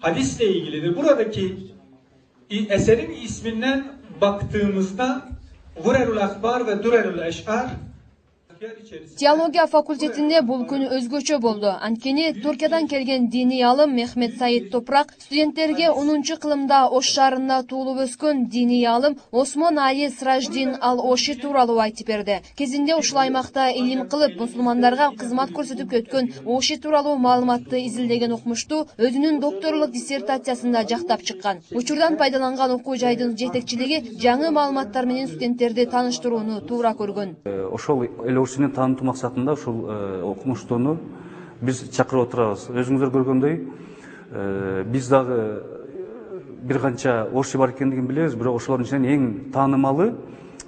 Hadisle ilgilidir. Buradaki eserin isminden baktığımızda Gurerul Akbar ve Durerul Eş'ar Теология факультетинде бул күн өзгөчө болду. Анткени Түркиядан келген диний алым Мехмет Саид Топрак студенттерге 10-кылымда Ош шаарында туулуп өскөн диний алым Осмон Али Сраждин Ал-Оши тууралуу айтып берди. Кезинде ушул аймакта илим кылып, мусулмандарга кызмат көрсөтүп өткөн Оши тууралуу маалыматты изилдеген окумуштуу өзүнүн докторлук диссертациясында жактап чыккан. Учурдан пайдаланган окуу жайдын жетекчилиги жаңы маалыматтар менен студенттерди тааныштырууну туура көргөн. Ошол Ошини таанытуу максатында ушул окумуштууну биз чакырып отурабыз. Өзүңүздөр көргөндөй, биз дагы бир канча Оши бар экендигин билебиз, бирок ошолордун ичинен эң таанымалы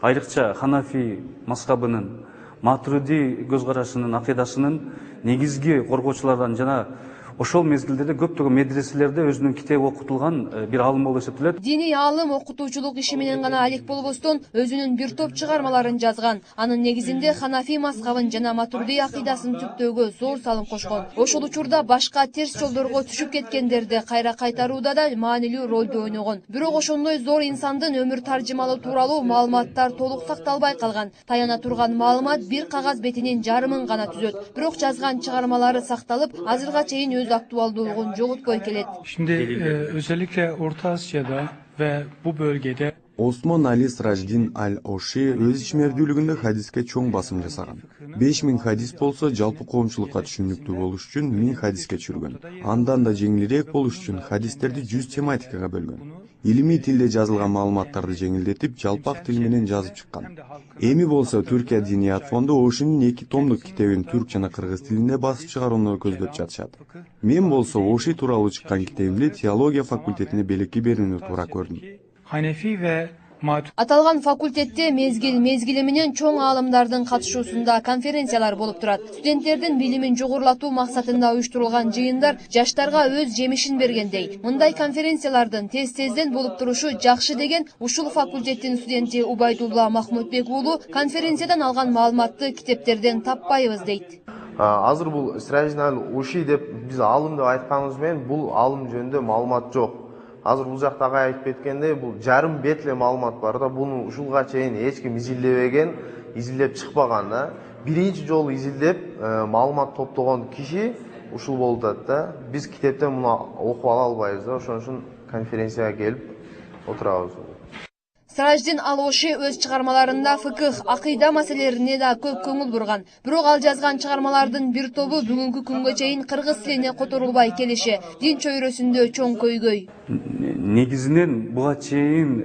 айрыкча Ханафи мазхабынын, Матуриди көз карашынын, акыйдасынын негизги коргоочулардан жана ошол мезгилдерде көптөгөн медреселерде өзүнүн китеби окутулган бир алым болуп эсептелет. Диний алым окутуучулук иши менен гана алек болбостон өзүнүн бир топ чыгармаларын жазган. Анын негизинде Ханафи мазхабын жана Матуриди акыйдасын түптөөгө зор салым кошкон. Ошол учурда башка терс жолдорго түшүп кеткендерди кайра кайтарууда да маанилүү ролду ойногон. Бирок ошондой зор инсандын өмүр таржымалы тууралуу маалыматтар толук сакталбай калган. Таяна турган маалымат бир кагаз бетинин жарымын гана түзөт. Бирок жазган чыгармалары сакталып, азырга чейин aktualdığını jogutpay kelet. Şimdi özellikle Orta Asya'da ve bu bölgede Osmon Ali Sраждин Ал-Оши өз ишмердүүлүгүндө хадиске чоң басым жасаган. 5000 хадис болсо, жалпы коомчулукка түшүнүктүү болуш үчүн 1000 хадиске чүргөн. Андан да жеңилирээк болуш үчүн хадистерди 100 тематикага бөлгөн. Илимий тилде жазылган маалыматтарды жеңилдетип, жалпак тил менен жазып чыккан. Эми болсо Түркия Диният фонду Ошинин 2 томдук китебин түрк жана кыргыз тилинде басып чыгарууну көздөп жатышат. Мен болсо Оши тууралуу чыккан китебимди теология факультетине белекке берүүнү туура көрдүм. Hanefi ve Аталган факультетте мезгили менен чоң аалымдардын катышуусунда конференциялар болуп турат. Студенттердин билимин жогорулатуу максатында уюштурулган жыйындар жаштарга өз жемишин бергендей. Мындай конференциялардын тез-тезден болуп турушу жакшы деген ушул факультеттин студенти Убайдулла Махмутбек уулу конференциядан алган маалыматты китептерден таппайбыз дейт. Азыр бул Сраждин Ал-Оши деп биз алым деп айтканыбыз менен бул алым жөнүндө маалымат жок. Азыр бул жакта айтып кеткендей, бул жарым бет эле маалымат бар да, буну ушулга чейин эч ким изилдебеген, изилдеп чыкпаган да. Биринчи жолу изилдеп маалымат топтогон киши ушул болуп атат да. Биз китептен муну окуп ала албайбыз да, ошон үчүн конференцияга келип отурабыз. Сраждин Ал-Оши өз чыгармаларында фыкых, акыйда маселелерине да көп көңүл бурган. Бирок ал жазган чыгармалардын бир тобу бүгүнкү күнгө чейин кыргыз тилине которулбай келиши, дин чөйрөсүндө чоң көйгөй. Негизинен буга чейин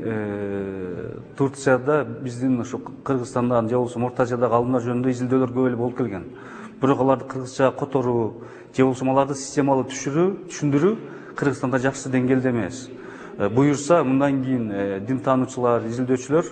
Турцияда биздин ошо Кыргызстанда же болбосо Орто Азиядагы алымдар жөнүндө изилдөөлөр көп эле болуп келген. Бирок аларды кыргызча которуу же болбосо аларды системалуу түшүндүрүү Кыргызстанда жакшы деңгээлде эмес. Буюрса, мындан кийин дин таануучулар, изилдөөчүлөр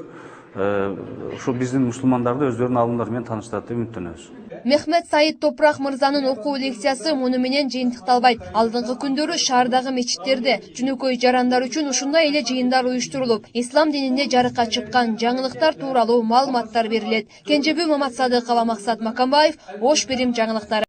ошо биздин мусулмандарды өздөрүнүн алымдары менен тааныштырат деп үмүттөнөбүз. Мехмет Саид Топрак мырзанын окуу лекциясы муну менен жыйынтыкталбайт. Алдыңкы күндөрү шаардагы мечиттерде жөнөкөй жарандар үчүн ушундай эле жыйындар уюштурулуп, ислам дининде жарыкка чыккан жаңылыктар тууралуу маалыматтар берилет. Кенжебүй Маматсадыкова, Максат Макамбаев, Ош Бирим жаңылыктары.